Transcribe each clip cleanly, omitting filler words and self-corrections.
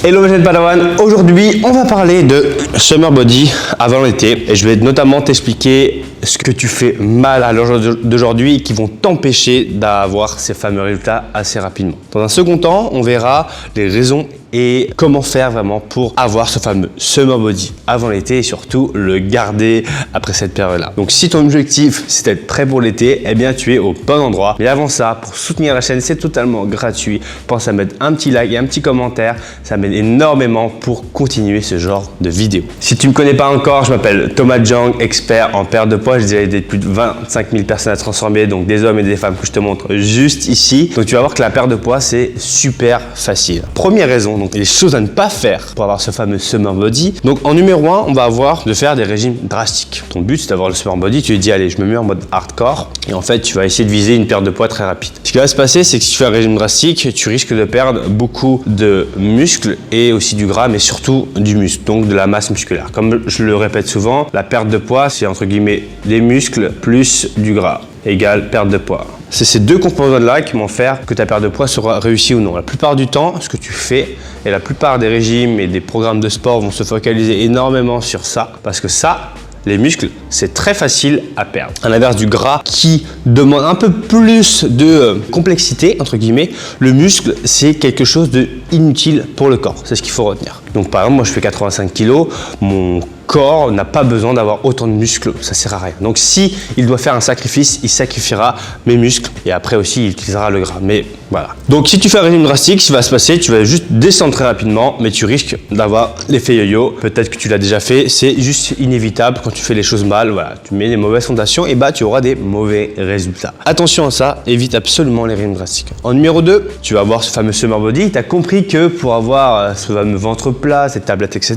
Hello mes jeunes Padawan, aujourd'hui on va parler de Summer Body avant l'été et je vais notamment t'expliquer ce que tu fais mal à l'heure d'aujourd'hui qui vont t'empêcher d'avoir ces fameux résultats assez rapidement. Dans un second temps, on verra les raisons et comment faire vraiment pour avoir ce fameux Summer Body avant l'été et surtout le garder après cette période-là. Donc si ton objectif c'est d'être prêt pour l'été, eh bien tu es au bon endroit. Mais avant ça, pour soutenir la chaîne, c'est totalement gratuit. Pense à mettre un petit like et un petit commentaire, ça m'aide énormément pour continuer ce genre de vidéo. Si tu ne me connais pas encore, je m'appelle Thomas Jang, expert en perte de poids. J'ai déjà aidé plus de 25 000 personnes à transformer, donc des hommes et des femmes que je te montre juste ici. Donc tu vas voir que la perte de poids c'est super facile. Première raison, donc les choses à ne pas faire pour avoir ce fameux Summer Body. Donc en numéro 1, on va avoir de faire des régimes drastiques. Ton but c'est d'avoir le Summer Body, tu te dis allez je me mets en mode hardcore et en fait tu vas essayer de viser une perte de poids très rapide. Ce qui va se passer c'est que si tu fais un régime drastique, tu risques de perdre beaucoup de muscles et aussi du gras mais surtout du muscle, donc de la masse musculaire. Comme je le répète souvent, la perte de poids c'est entre guillemets des muscles plus du gras égale perte de poids. C'est ces deux composantes-là qui vont faire que ta perte de poids sera réussie ou non. La plupart du temps, ce que tu fais, et la plupart des régimes et des programmes de sport vont se focaliser énormément sur ça, parce que ça, les muscles, c'est très facile à perdre. À l'inverse du gras qui demande un peu plus de complexité, entre guillemets, le muscle, c'est quelque chose d'inutile pour le corps. C'est ce qu'il faut retenir. Donc par exemple, moi je fais 85 kg, mon corps n'a pas besoin d'avoir autant de muscles, ça sert à rien. Donc si il doit faire un sacrifice, il sacrifiera mes muscles et après aussi il utilisera le gras. Mais voilà. Donc si tu fais un régime drastique, ce qui va se passer, tu vas juste descendre très rapidement, mais tu risques d'avoir l'effet yo-yo. Peut-être que tu l'as déjà fait, c'est juste inévitable quand tu fais les choses mal. Voilà, tu mets des mauvaises fondations et bah tu auras des mauvais résultats. Attention à ça, évite absolument les régimes drastiques. En numéro 2, tu vas avoir ce fameux Summer Body. Tu as compris que pour avoir ce fameux ventre plat, cette tablette, etc.,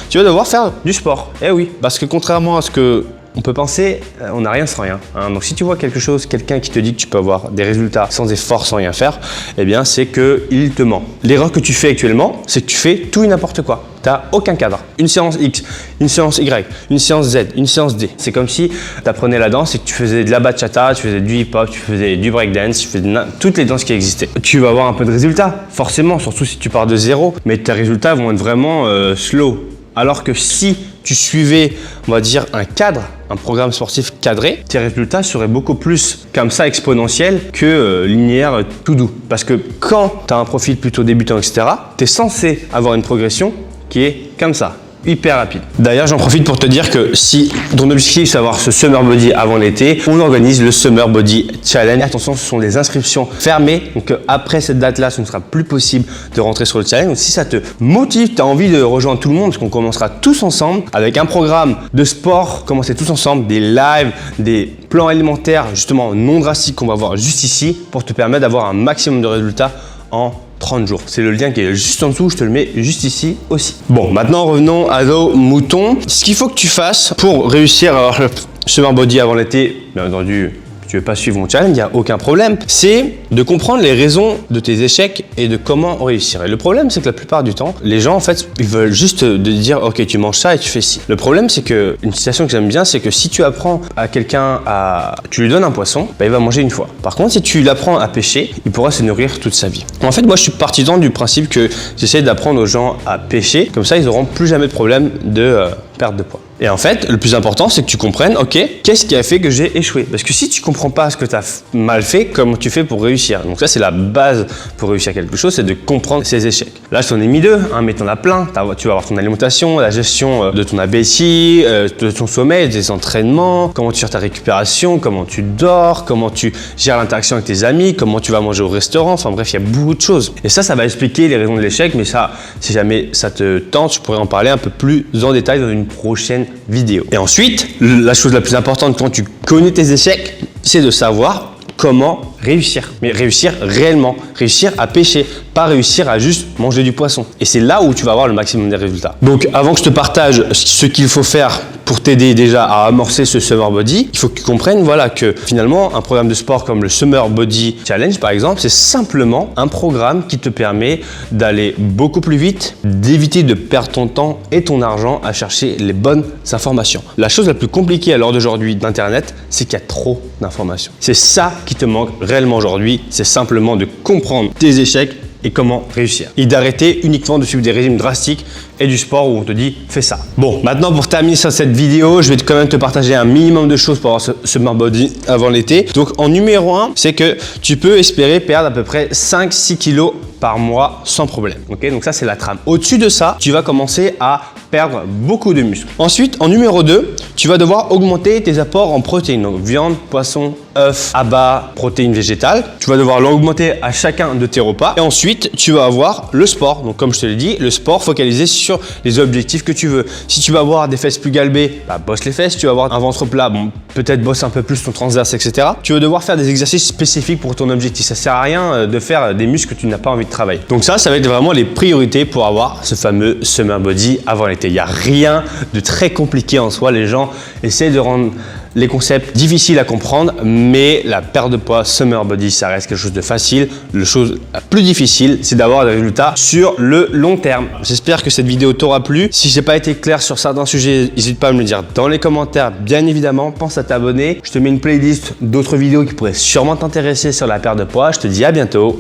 tu vas devoir faire du sport. Eh oui, parce que contrairement à ce que on peut penser, on n'a rien sans rien. Hein. Donc si tu vois quelque chose, quelqu'un qui te dit que tu peux avoir des résultats sans effort, sans rien faire, eh bien c'est qu'il te ment. L'erreur que tu fais actuellement, c'est que tu fais tout et n'importe quoi. Tu n'as aucun cadre. Une séance X, une séance Y, une séance Z, une séance D. C'est comme si tu apprenais la danse et que tu faisais de la bachata, tu faisais du hip-hop, tu faisais du breakdance, tu faisais toutes les danses qui existaient. Tu vas avoir un peu de résultats, forcément, surtout si tu pars de zéro, mais tes résultats vont être vraiment slow. Alors que si tu suivais, on va dire, un cadre, un programme sportif cadré, tes résultats seraient beaucoup plus comme ça exponentiels que linéaire tout doux. Parce que quand tu as un profil plutôt débutant, etc., tu es censé avoir une progression qui est comme ça. Hyper rapide. D'ailleurs, j'en profite pour te dire que si ton objectif c'est d'avoir ce Summer Body avant l'été, on organise le Summer Body Challenge. Attention, ce sont des inscriptions fermées. Donc après cette date-là, ce ne sera plus possible de rentrer sur le challenge. Donc si ça te motive, tu as envie de rejoindre tout le monde, parce qu'on commencera tous ensemble avec un programme de sport, commencer tous ensemble, des lives, des plans alimentaires justement non drastiques qu'on va voir juste ici pour te permettre d'avoir un maximum de résultats en 30 jours. C'est le lien qui est juste en dessous, je te le mets juste ici aussi. Bon, maintenant revenons à nos moutons. Ce qu'il faut que tu fasses pour réussir à avoir le Summer Body avant l'été, bien entendu, tu ne veux pas suivre mon challenge, il n'y a aucun problème, c'est de comprendre les raisons de tes échecs et de comment réussir. Et le problème, c'est que la plupart du temps, les gens, en fait, ils veulent juste te dire « Ok, tu manges ça et tu fais ci ». Le problème, c'est que, une citation que j'aime bien, c'est que si tu apprends à quelqu'un à... Tu lui donnes un poisson, bah, il va manger une fois. Par contre, si tu l'apprends à pêcher, il pourra se nourrir toute sa vie. En fait, moi, je suis partisan du principe que j'essaie d'apprendre aux gens à pêcher. Comme ça, ils n'auront plus jamais de problème de perte de poids. Et en fait, le plus important, c'est que tu comprennes, ok, qu'est-ce qui a fait que j'ai échoué? Parce que si tu comprends pas ce que tu as mal fait, comment tu fais pour réussir? Donc ça, c'est la base pour réussir quelque chose, c'est de comprendre ses échecs. Là, je t'en ai mis deux, hein, mais t'en as plein. Tu vas avoir ton alimentation, la gestion de ton appétit, de ton sommeil, des entraînements, comment tu gères ta récupération, comment tu dors, comment tu gères l'interaction avec tes amis, comment tu vas manger au restaurant. Enfin bref, il y a beaucoup de choses. Et ça va expliquer les raisons de l'échec, mais ça, si jamais ça te tente, je pourrais en parler un peu plus en détail dans une prochaine vidéo. Et ensuite, la chose la plus importante quand tu connais tes échecs, c'est de savoir comment réussir. Mais réussir réellement, réussir à pêcher, pas réussir à juste manger du poisson. Et c'est là où tu vas avoir le maximum des résultats. Donc avant que je te partage ce qu'il faut faire pour t'aider déjà à amorcer ce Summer Body, il faut que tu comprennes voilà, que finalement un programme de sport comme le Summer Body Challenge par exemple, c'est simplement un programme qui te permet d'aller beaucoup plus vite, d'éviter de perdre ton temps et ton argent à chercher les bonnes informations. La chose la plus compliquée à l'heure d'aujourd'hui d'Internet, c'est qu'il y a trop d'informations. C'est ça qui te manque réellement aujourd'hui, c'est simplement de comprendre tes échecs et comment réussir. Et d'arrêter uniquement de suivre des régimes drastiques et du sport où on te dit fais ça. Bon, maintenant pour terminer sur cette vidéo, je vais quand même te partager un minimum de choses pour avoir ce Summer Body avant l'été. Donc en numéro 1, c'est que tu peux espérer perdre à peu près 5-6 kilos par mois sans problème. Ok, donc ça c'est la trame. Au-dessus de ça, tu vas commencer à perdre beaucoup de muscles. Ensuite, en numéro 2, tu vas devoir augmenter tes apports en protéines. Donc viande, poisson, œufs, abats, protéines végétales. Tu vas devoir l'augmenter à chacun de tes repas. Et ensuite, tu vas avoir le sport. Donc comme je te l'ai dit, le sport focalisé sur les objectifs que tu veux. Si tu vas avoir des fesses plus galbées, bah, bosse les fesses. Tu vas avoir un ventre plat, bon, peut-être bosse un peu plus ton transverse, etc. Tu vas devoir faire des exercices spécifiques pour ton objectif. Ça sert à rien de faire des muscles que tu n'as pas envie de travailler. Donc ça va être vraiment les priorités pour avoir ce fameux Summer Body avant l'été. Il n'y a rien de très compliqué en soi. Les gens essaient de rendre les concepts difficiles à comprendre, mais la perte de poids Summer Body, ça reste quelque chose de facile. La chose la plus difficile, c'est d'avoir des résultats sur le long terme. J'espère que cette vidéo t'aura plu. Si j'ai pas été clair sur certains sujets, n'hésite pas à me le dire dans les commentaires. Bien évidemment, pense à t'abonner. Je te mets une playlist d'autres vidéos qui pourraient sûrement t'intéresser sur la perte de poids. Je te dis à bientôt.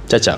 Ciao, ciao.